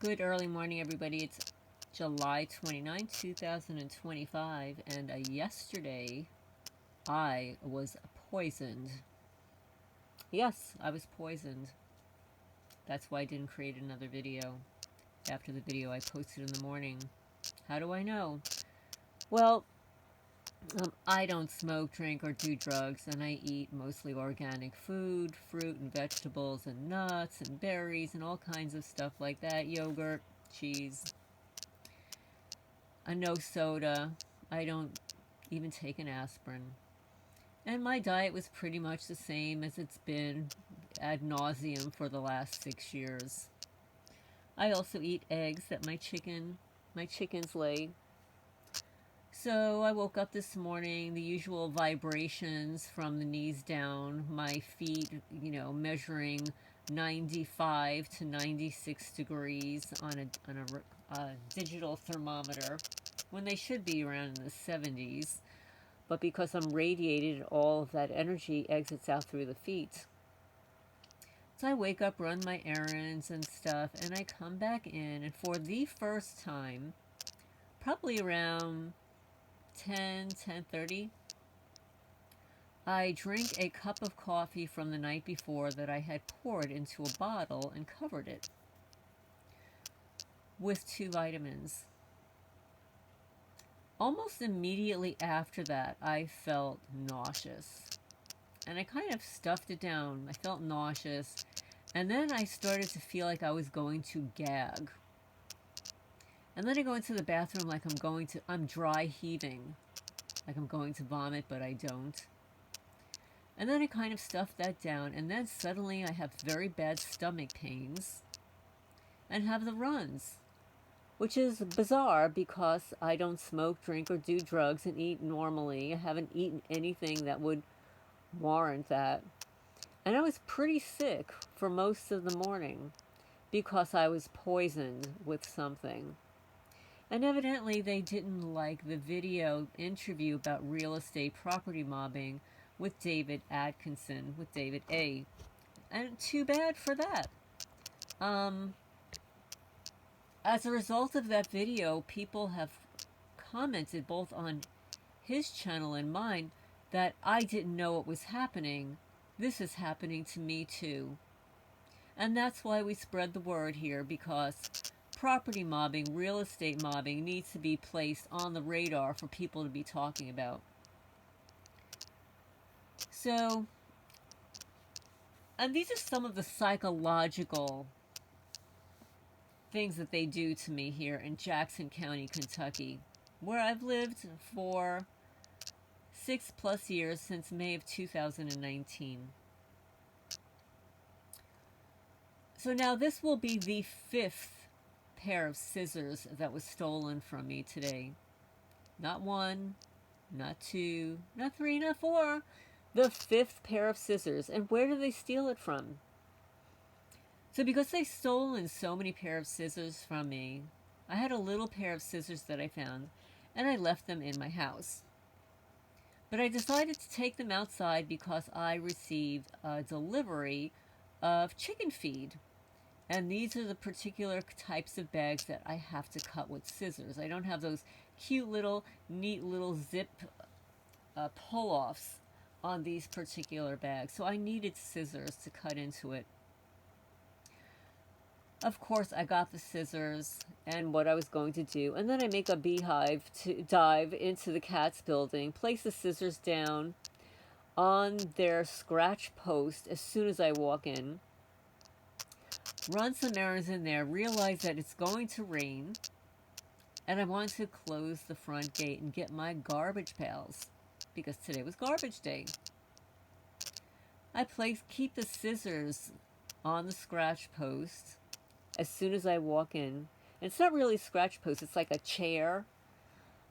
Good early morning, everybody. It's July 29, 2025, and yesterday I was poisoned. Yes, I was poisoned. That's why I didn't create another video after the video I posted in the morning. How do I know? Well, I don't smoke, drink, or do drugs, and I eat mostly organic food, fruit and vegetables, and nuts and berries, and all kinds of stuff like that. Yogurt, cheese, no soda. I don't even take an aspirin. And my diet was pretty much the same as it's been ad nauseum for the last 6 years. I also eat eggs that my chickens lay. So I woke up this morning, the usual vibrations from the knees down, my feet, measuring 95 to 96 degrees on a digital thermometer when they should be around in the 70s. But because I'm radiated, all of that energy exits out through the feet. So I wake up, run my errands and stuff, and I come back in, and for the first time, probably around 10:30, I drink a cup of coffee from the night before that I had poured into a bottle and covered it with 2 vitamins. Almost immediately after that, I felt nauseous. And I kind of stuffed it down. I felt nauseous. And then I started to feel like I was going to gag. And then I go into the bathroom like I'm dry heaving. Like I'm going to vomit, but I don't. And then I kind of stuffed that down. And then suddenly I have very bad stomach pains and have the runs. Which is bizarre because I don't smoke, drink, or do drugs and eat normally. I haven't eaten anything that would warrant that. And I was pretty sick for most of the morning because I was poisoned with something. And evidently they didn't like the video interview about real estate property mobbing with David Atkinson, with David A. And too bad for that. As a result of that video, people have commented both on his channel and mine that I didn't know what was happening. This is happening to me too. And that's why we spread the word here, because property mobbing, real estate mobbing needs to be placed on the radar for people to be talking about. So, and these are some of the psychological things that they do to me here in Jackson County, Kentucky, where I've lived for 6+ years since May of 2019. So now this will be the 5th pair of scissors that was stolen from me today. Not 1, not 2, not 3, not 4. The 5th pair of scissors. And where did they steal it from? So because they've stolen so many pair of scissors from me, I had a little pair of scissors that I found, and I left them in my house. But I decided to take them outside because I received a delivery of chicken feed. And these are the particular types of bags that I have to cut with scissors. I don't have those cute little, neat little zip pull-offs on these particular bags. So I needed scissors to cut into it. Of course, I got the scissors and what I was going to do. And then I make a beehive to dive into the cat's building, place the scissors down on their scratch post as soon as I walk in, run some errands in there, realize that it's going to rain, and I want to close the front gate and get my garbage pails because today was garbage day. I keep the scissors on the scratch post as soon as I walk in. And it's not really a scratch post, it's like a chair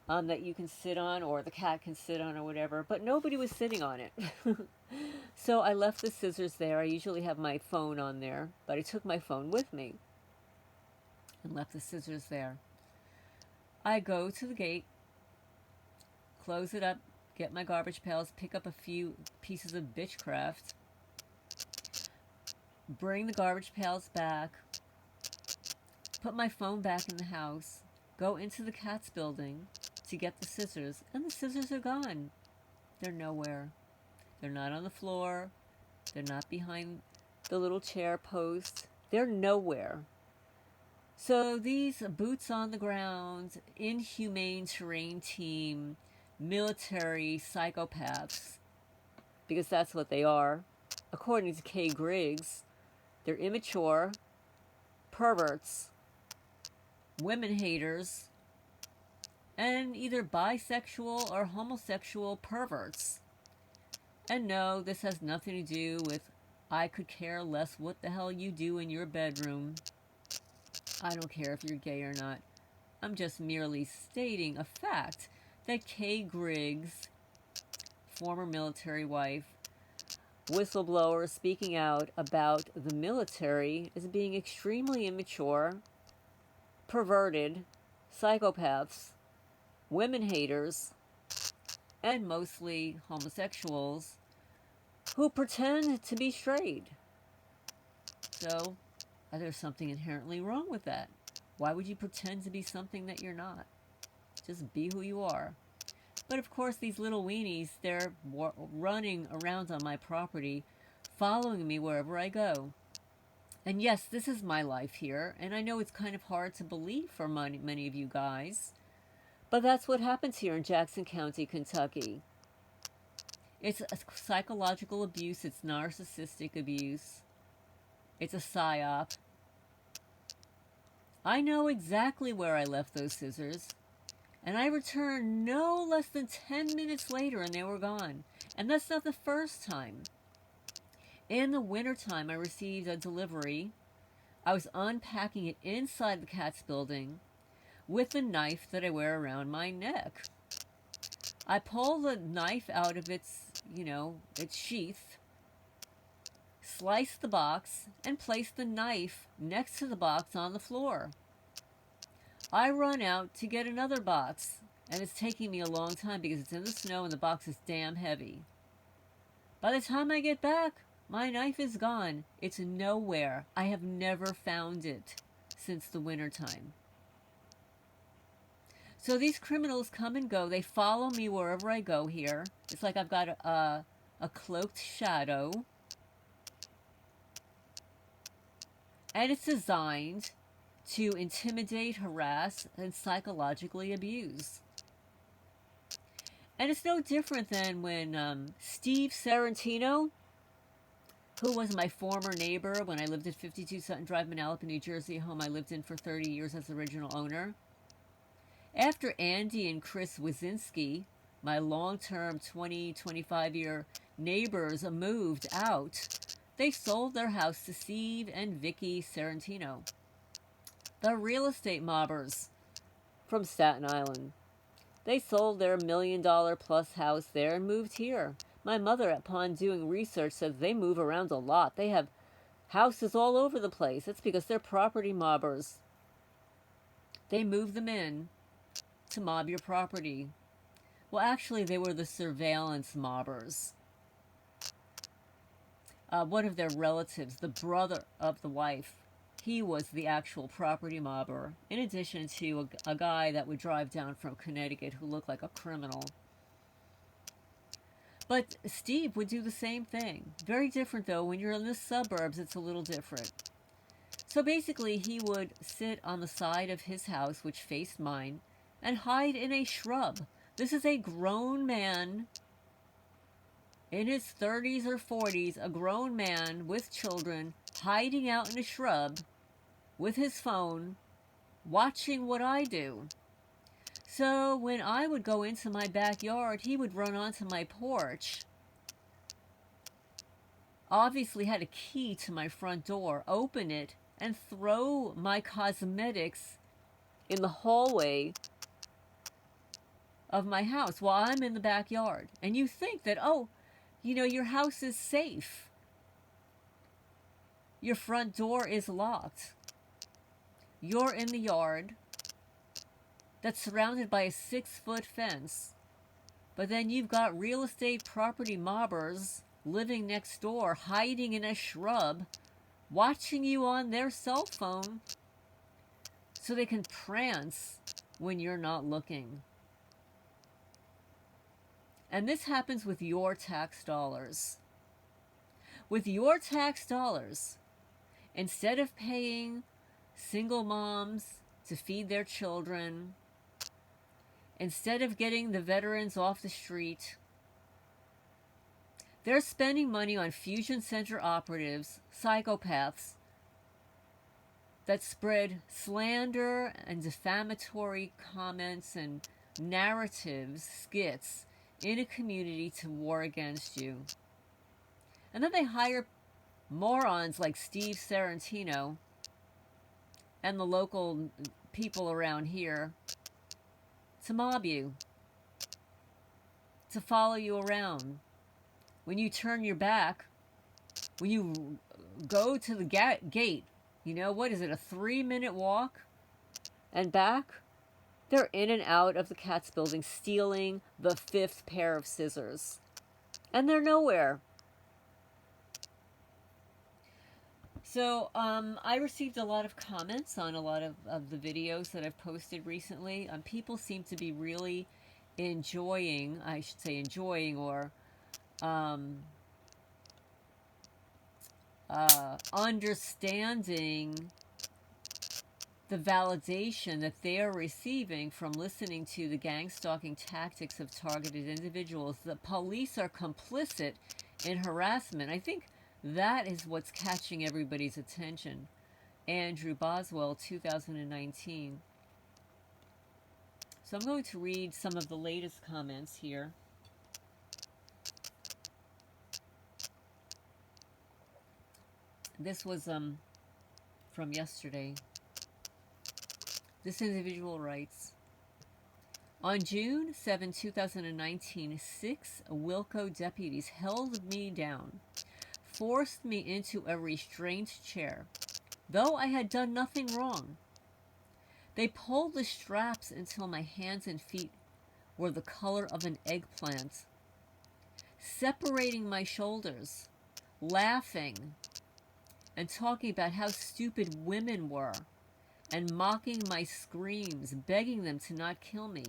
that you can sit on, or the cat can sit on, or whatever, but nobody was sitting on it. So I left the scissors there. I usually have my phone on there, but I took my phone with me and left the scissors there. I go to the gate, close it up, get my garbage pails, pick up a few pieces of bitchcraft, bring the garbage pails back, put my phone back in the house, go into the cat's building to get the scissors, and the scissors are gone. They're nowhere. They're not on the floor. They're not behind the little chair post. They're nowhere. So these boots on the ground, inhumane terrain team, military psychopaths, because that's what they are, according to Kay Griggs, they're immature, perverts, women haters, and either bisexual or homosexual perverts. And no, this has nothing to do with I could care less what the hell you do in your bedroom. I don't care if you're gay or not. I'm just merely stating a fact that Kay Griggs, former military wife, whistleblower speaking out about the military as being extremely immature, perverted, psychopaths, women haters, and mostly homosexuals who pretend to be straight. So, there's something inherently wrong with that. Why would you pretend to be something that you're not? Just be who you are. But of course, these little weenies, they're running around on my property, following me wherever I go. And yes, this is my life here, and I know it's kind of hard to believe for many of you guys, but that's what happens here in Jackson County, Kentucky. It's a psychological abuse, it's narcissistic abuse, it's a psyop. I know exactly where I left those scissors, and I returned no less than 10 minutes later and they were gone. And that's not the first time. In the wintertime, I received a delivery. I was unpacking it inside the cat's building with the knife that I wear around my neck. I pull the knife out of its sheath, slice the box, and place the knife next to the box on the floor. I run out to get another box, and it's taking me a long time because it's in the snow and the box is damn heavy. By the time I get back, my knife is gone. It's nowhere. I have never found it since the wintertime. So these criminals come and go. They follow me wherever I go here. It's like I've got a cloaked shadow. And it's designed to intimidate, harass, and psychologically abuse. And it's no different than when Steve Sarantino, who was my former neighbor when I lived at 52 Sutton Drive, Manalapan, New Jersey, a home I lived in for 30 years as original owner. After Andy and Chris Wazinski, my long-term 25-year neighbors, moved out, they sold their house to Steve and Vicky Sarantino, the real estate mobbers from Staten Island. They sold their $1 million plus house there and moved here. My mother, upon doing research, said they move around a lot. They have houses all over the place. It's because they're property mobbers. They move them in to mob your property. Well, actually, they were the surveillance mobbers. One of their relatives, the brother of the wife, he was the actual property mobber, in addition to a guy that would drive down from Connecticut who looked like a criminal. But Steve would do the same thing. Very different, though. When you're in the suburbs, it's a little different. So basically, he would sit on the side of his house, which faced mine, and hide in a shrub. This is a grown man in his 30s or 40s, a grown man with children, hiding out in a shrub with his phone, watching what I do. So when I would go into my backyard, he would run onto my porch. Obviously had a key to my front door, open it, and throw my cosmetics in the hallway of my house while I'm in the backyard. And you think that, your house is safe. Your front door is locked. You're in the yard that's surrounded by a 6-foot fence. But then you've got real estate property mobbers living next door, hiding in a shrub, watching you on their cell phone. so they can prance when you're not looking. And this happens with your tax dollars. With your tax dollars, instead of paying single moms to feed their children, instead of getting the veterans off the street, they're spending money on fusion center operatives, psychopaths, that spread slander and defamatory comments and narratives, skits, in a community to war against you. And then they hire morons like Steve Sarantino and the local people around here to mob you, to follow you around. When you turn your back, when you go to the gate, you know, what is it, a 3-minute walk and back? They're in and out of the Katz building stealing the 5th pair of scissors. And they're nowhere. So I received a lot of comments on a lot of the videos that I've posted recently. People seem to be really enjoying, I should say enjoying, or understanding the validation that they are receiving from listening to the gang stalking tactics of targeted individuals. The police are complicit in harassment. I think that is what's catching everybody's attention. Andrew Boswell, 2019. So I'm going to read some of the latest comments here. This was from yesterday. This individual writes, on June 7, 2019, 6 Wilco deputies held me down, forced me into a restraint chair, though I had done nothing wrong. They pulled the straps until my hands and feet were the color of an eggplant, separating my shoulders, laughing, and talking about how stupid women were, and mocking my screams, begging them to not kill me,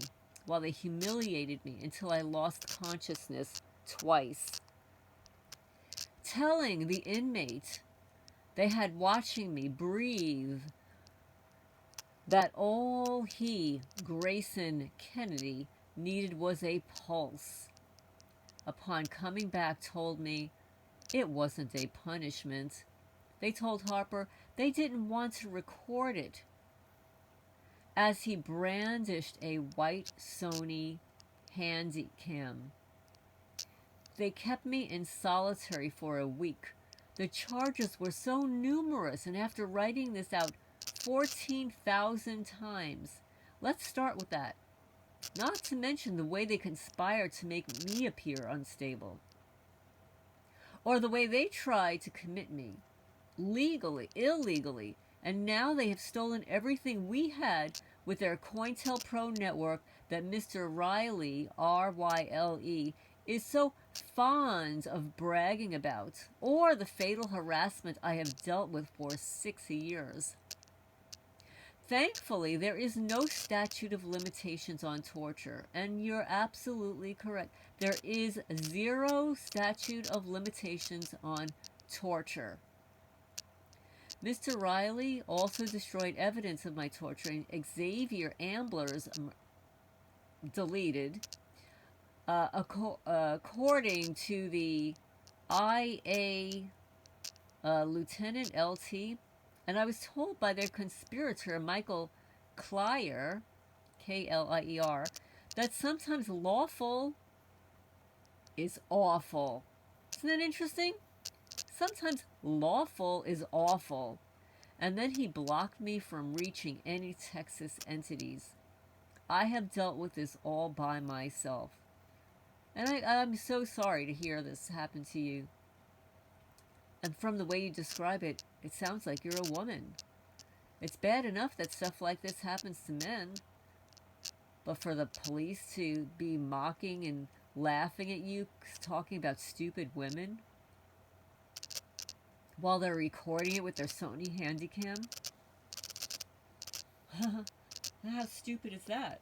while they humiliated me until I lost consciousness twice. Telling the inmate they had watching me breathe that all he, Grayson Kennedy, needed was a pulse. Upon coming back, told me it wasn't a punishment. They told Harper they didn't want to record it, as he brandished a white Sony Handycam. They kept me in solitary for a week. The charges were so numerous, and after writing this out 14,000 times, let's start with that. Not to mention the way they conspired to make me appear unstable, or the way they tried to commit me, legally, illegally, and now they have stolen everything we had with their COINTELPRO network that Mr. Riley, R-Y-L-E, is so fond of bragging about, or the fatal harassment I have dealt with for 6 years. Thankfully, there is no statute of limitations on torture, and you're absolutely correct. There is 0 statute of limitations on torture. Mr. Riley also destroyed evidence of my torturing. Xavier Ambler's deleted. According to the IA Lieutenant LT, and I was told by their conspirator, Michael Klier, K-L-I-E-R, that sometimes lawful is awful. Isn't that interesting? Sometimes lawful is awful. And then he blocked me from reaching any Texas entities. I have dealt with this all by myself. And I'm so sorry to hear this happen to you. And from the way you describe it, it sounds like you're a woman. It's bad enough that stuff like this happens to men. But for the police to be mocking and laughing at you, talking about stupid women, while they're recording it with their Sony Handycam? How stupid is that?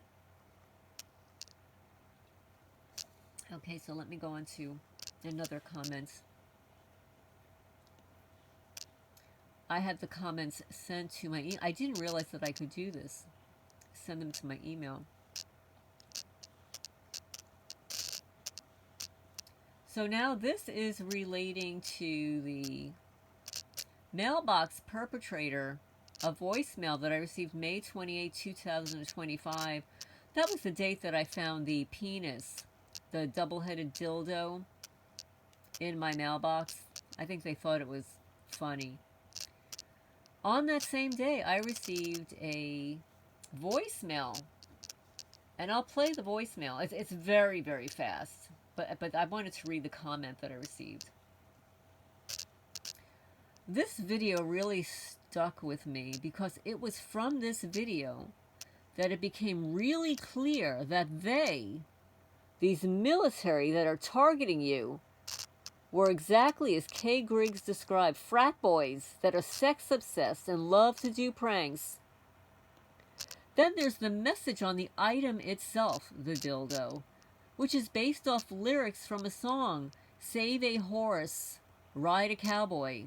Okay, so let me go on to another comment. I had the comments sent to my email. I didn't realize that I could do this. Send them to my email. So now this is relating to the mailbox perpetrator, a voicemail that I received May 28, 2025. That was the date that I found the penis, the double-headed dildo, in my mailbox. I think they thought it was funny. On that same day, I received a voicemail, and I'll play the voicemail. It's very, very fast, but I wanted to read the comment that I received. This video really stuck with me because it was from this video that it became really clear that these military that are targeting you, were exactly as Kay Griggs described, frat boys that are sex obsessed and love to do pranks. Then there's the message on the item itself, the dildo, which is based off lyrics from a song, Save a Horse, Ride a Cowboy.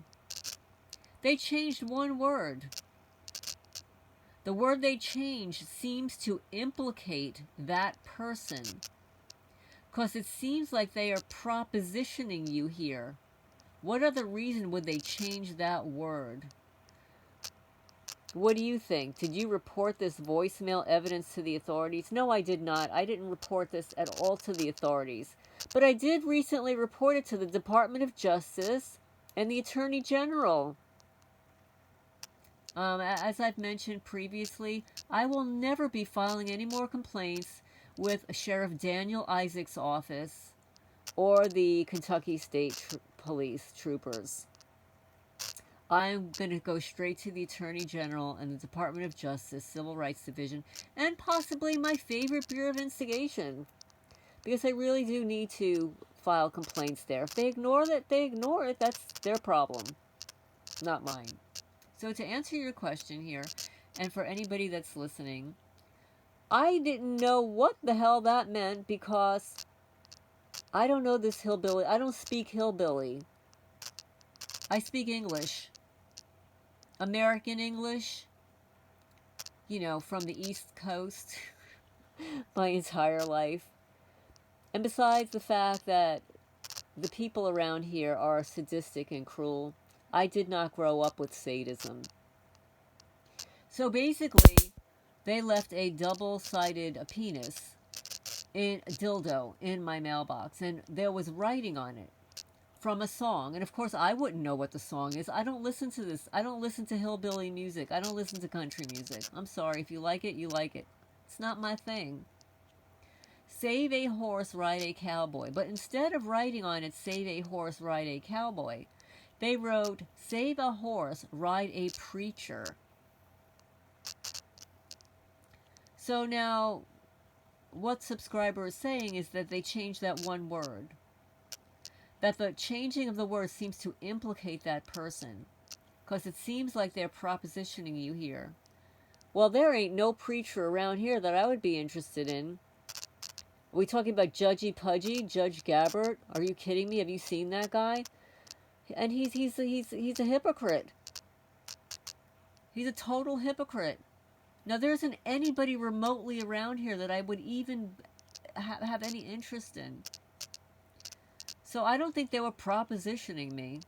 They changed one word. The word they changed seems to implicate that person, because it seems like they are propositioning you here. What other reason would they change that word? What do you think? Did you report this voicemail evidence to the authorities? No, I did not. I didn't report this at all to the authorities. But I did recently report it to the Department of Justice and the Attorney General. As I've mentioned previously, I will never be filing any more complaints with Sheriff Daniel Isaac's office or the Kentucky State Police troopers. I'm going to go straight to the Attorney General and the Department of Justice, Civil Rights Division, and possibly my favorite Bureau of Investigation, because I really do need to file complaints there. If they ignore it, they ignore it. That's their problem, not mine. So to answer your question here, and for anybody that's listening, I didn't know what the hell that meant because I don't know this hillbilly. I don't speak hillbilly. I speak English. American English. You know, from the East Coast. My entire life. And besides the fact that the people around here are sadistic and cruel, I did not grow up with sadism. So basically, they left a double-sided penis, a dildo, in my mailbox, and there was writing on it from a song. And of course, I wouldn't know what the song is. I don't listen to this. I don't listen to hillbilly music. I don't listen to country music. I'm sorry. If you like it, you like it. It's not my thing. Save a horse, ride a cowboy. But instead of writing on it, save a horse, ride a cowboy, they wrote, save a horse, ride a preacher. So now, what subscriber is saying is that they changed that one word. That the changing of the word seems to implicate that person. Because it seems like they're propositioning you here. Well, there ain't no preacher around here that I would be interested in. Are we talking about Judgy Pudgy, Judge Gabbert? Are you kidding me? Have you seen that guy? And he's a hypocrite. He's a total hypocrite. Now, there isn't anybody remotely around here that I would even have any interest in. So I don't think they were propositioning me.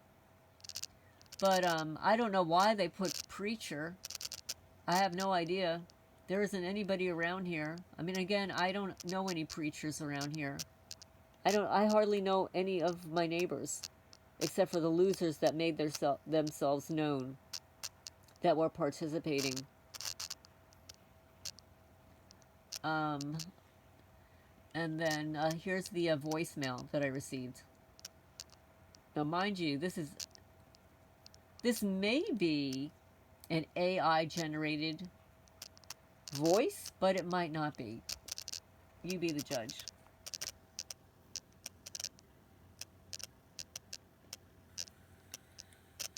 But I don't know why they put preacher. I have no idea. There isn't anybody around here. I mean, again, I don't know any preachers around here. I hardly know any of my neighbors, except for the losers that made themselves known, that were participating. And then here's the voicemail that I received. Now, mind you, this may be an AI-generated voice, but it might not be. You be the judge.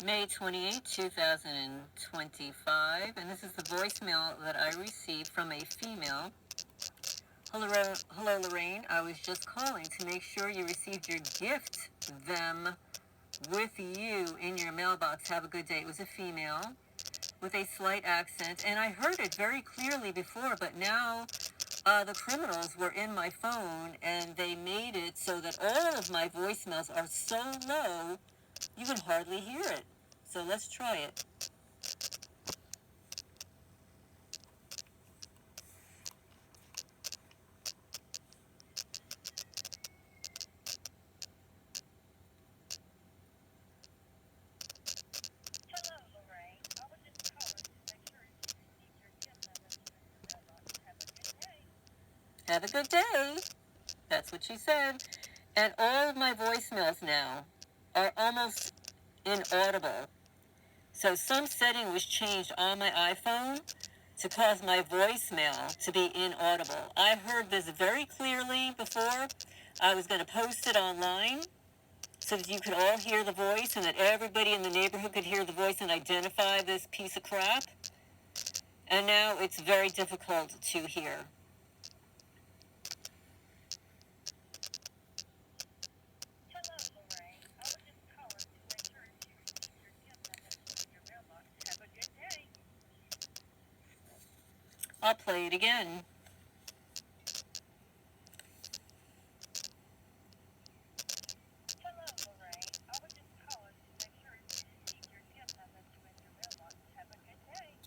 May 28, 2025, and this is the voicemail that I received from a female. Hello, Lorraine. I was just calling to make sure you received your gift, them, with you in your mailbox. Have a good day. It was a female with a slight accent, and I heard it very clearly before, but now the criminals were in my phone, and they made it so that all of my voicemails are so low, you can hardly hear it. So let's try it. Have a good day. That's what she said. And all of my voicemails now are almost inaudible. So some setting was changed on my iPhone to cause my voicemail to be inaudible. I heard this very clearly before. I was going to post it online so that you could all hear the voice and that everybody in the neighborhood could hear the voice and identify this piece of crap. And now it's very difficult to hear. I'll play it again.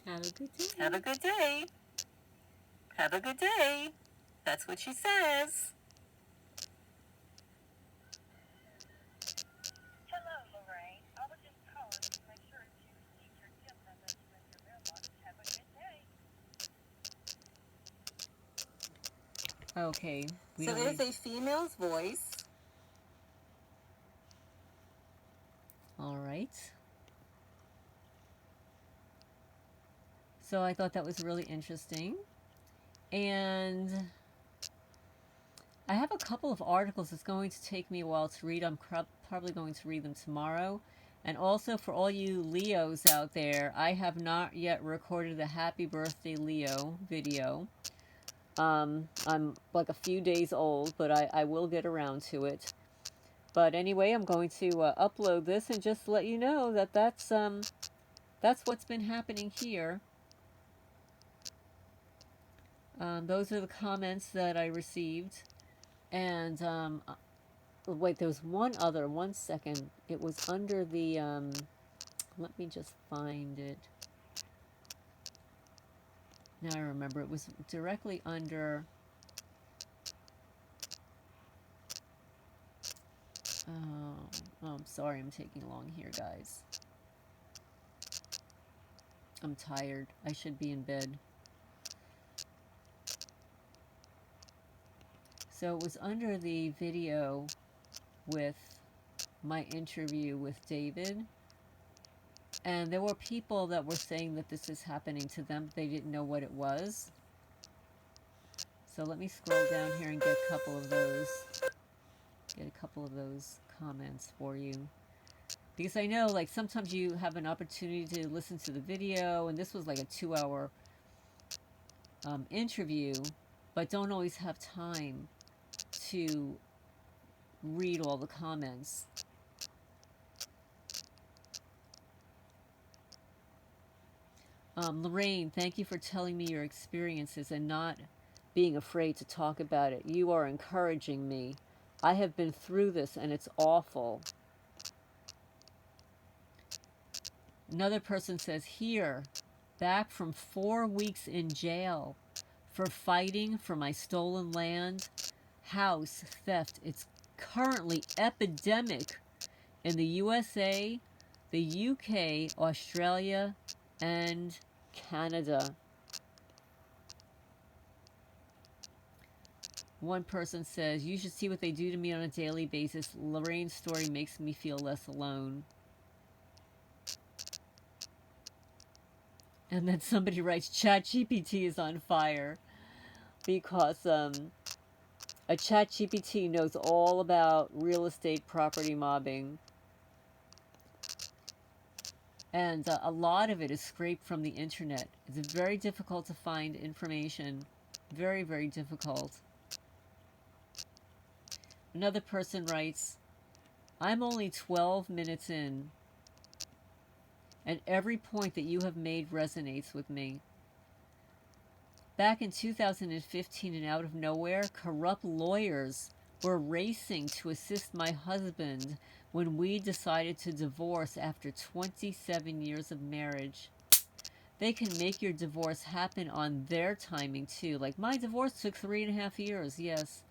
Have a good day. Have a good day. Have a good day. That's what she says. Okay. So there's a female's voice. All right. So I thought that was really interesting. And I have a couple of articles. It's going to take me a while to read. I'm probably going to read them tomorrow. And also for all you Leos out there, I have not yet recorded the Happy Birthday Leo video. I'm like a few days old, but I will get around to it. But anyway, I'm going to upload this and just let you know that that's what's been happening here. Those are the comments that I received. And wait, there was one second. It was under the let me just find it. Now I remember, it was directly under oh, I'm sorry, I'm taking long here, guys. I'm tired. I should be in bed. So it was under the video with my interview with David. And there were people that were saying that this is happening to them. They didn't know what it was. So let me scroll down here and get a couple of those. Get a couple of those comments for you. Because I know, like, sometimes you have an opportunity to listen to the video, and this was like a 2-hour interview, but don't always have time to read all the comments. Lorraine, thank you for telling me your experiences and not being afraid to talk about it. You are encouraging me. I have been through this and it's awful. Another person says, here, back from 4 weeks in jail for fighting for my stolen land, house theft. It's currently epidemic in the USA, the UK, Australia, and Canada. One person says, you should see what they do to me on a daily basis. Lorraine's story makes me feel less alone. And then somebody writes, ChatGPT is on fire. Because a ChatGPT knows all about real estate property mobbing. And a lot of it is scraped from the internet. It's very difficult to find information. Very, very difficult. Another person writes, I'm only 12 minutes in, and every point that you have made resonates with me. Back in 2015, and out of nowhere, corrupt lawyers were racing to assist my husband when we decided to divorce after 27 years of marriage. They can make your divorce happen on their timing too. Like my divorce took 3.5 years, yes.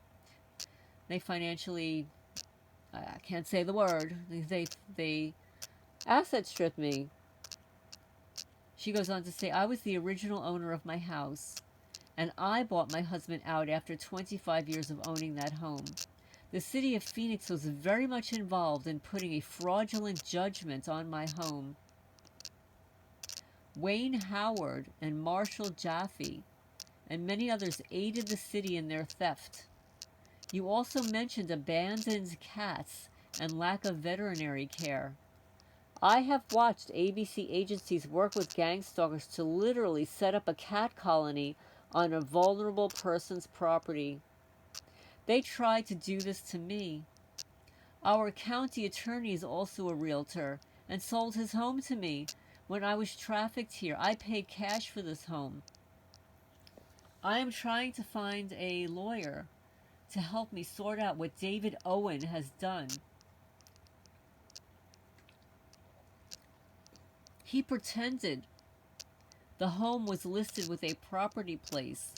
They financially, I can't say the word, they asset stripped me. She goes on to say, I was the original owner of my house, and I bought my husband out after 25 years of owning that home. The city of Phoenix was very much involved in putting a fraudulent judgment on my home. Wayne Howard and Marshall Jaffe and many others aided the city in their theft. You also mentioned abandoned cats and lack of veterinary care. I have watched ABC agencies work with gang stalkers to literally set up a cat colony on a vulnerable person's property. They tried to do this to me. Our county attorney is also a realtor and sold his home to me. When I was trafficked here, I paid cash for this home. I am trying to find a lawyer to help me sort out what David Owen has done. He pretended the home was listed with a property place,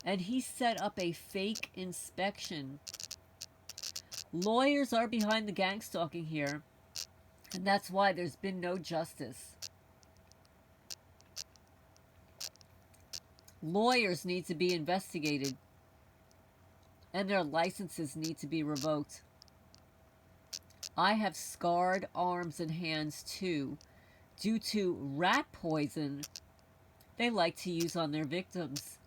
and he set up a fake inspection. Lawyers are behind the gang stalking here, and that's why there's been no justice. Lawyers need to be investigated, and their licenses need to be revoked. I have scarred arms and hands too, due to rat poison they like to use on their victims.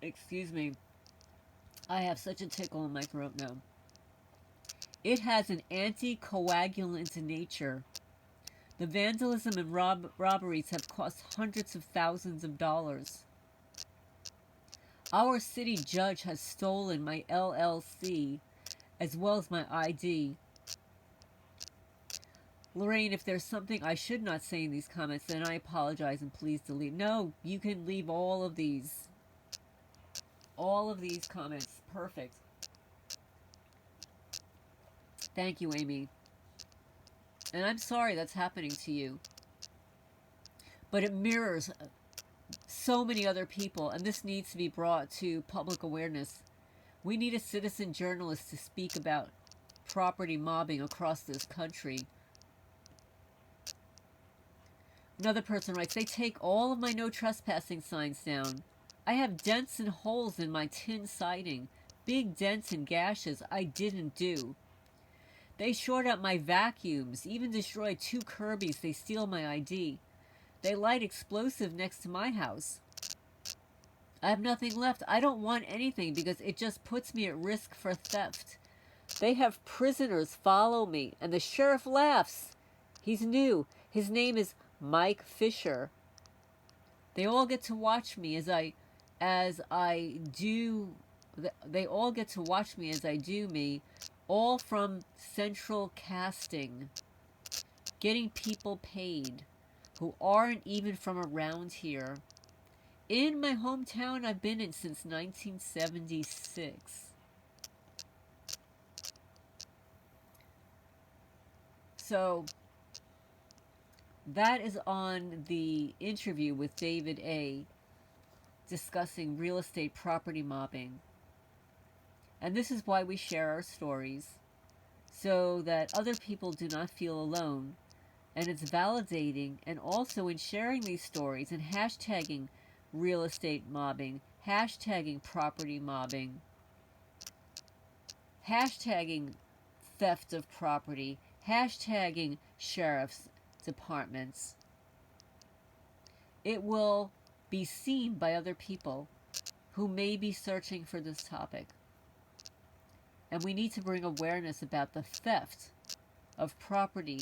Excuse me. I have such a tickle in my throat now. It has an anticoagulant nature. The vandalism and robberies have cost hundreds of thousands of dollars. Our city judge has stolen my LLC as well as my ID. Lorraine, if there's something I should not say in these comments, then I apologize and please delete. No, you can leave all of these. All of these comments. Perfect. Thank you, Amy. And I'm sorry that's happening to you. But it mirrors so many other people, and this needs to be brought to public awareness. We need a citizen journalist to speak about property mobbing across this country. Another person writes, they take all of my no trespassing signs down. I have dents and holes in my tin siding. Big dents and gashes I didn't do. They short out my vacuums, even destroy 2 Kirby's. They steal my ID. They light explosive next to my house. I have nothing left. I don't want anything because it just puts me at risk for theft. They have prisoners follow me, and the sheriff laughs. He's new. His name is Mike Fisher. They all get to watch me as I do. They all get to watch me as I do me, all from central casting, getting people paid who aren't even from around here. In my hometown, I've been in since 1976. So that is on the interview with David A. discussing real estate property mobbing. And this is why we share our stories, so that other people do not feel alone. And it's validating, and also in sharing these stories and hashtagging real estate mobbing, hashtagging property mobbing, hashtagging theft of property, hashtagging sheriff's departments. It will be seen by other people who may be searching for this topic. And we need to bring awareness about the theft of property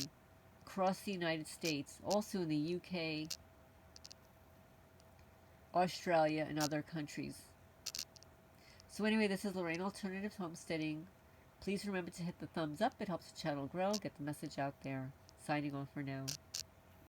across the United States, also in the UK, Australia, and other countries. So anyway, this is Lorraine Alternative Homesteading. Please remember to hit the thumbs up. It helps the channel grow, get the message out there. Signing off for now.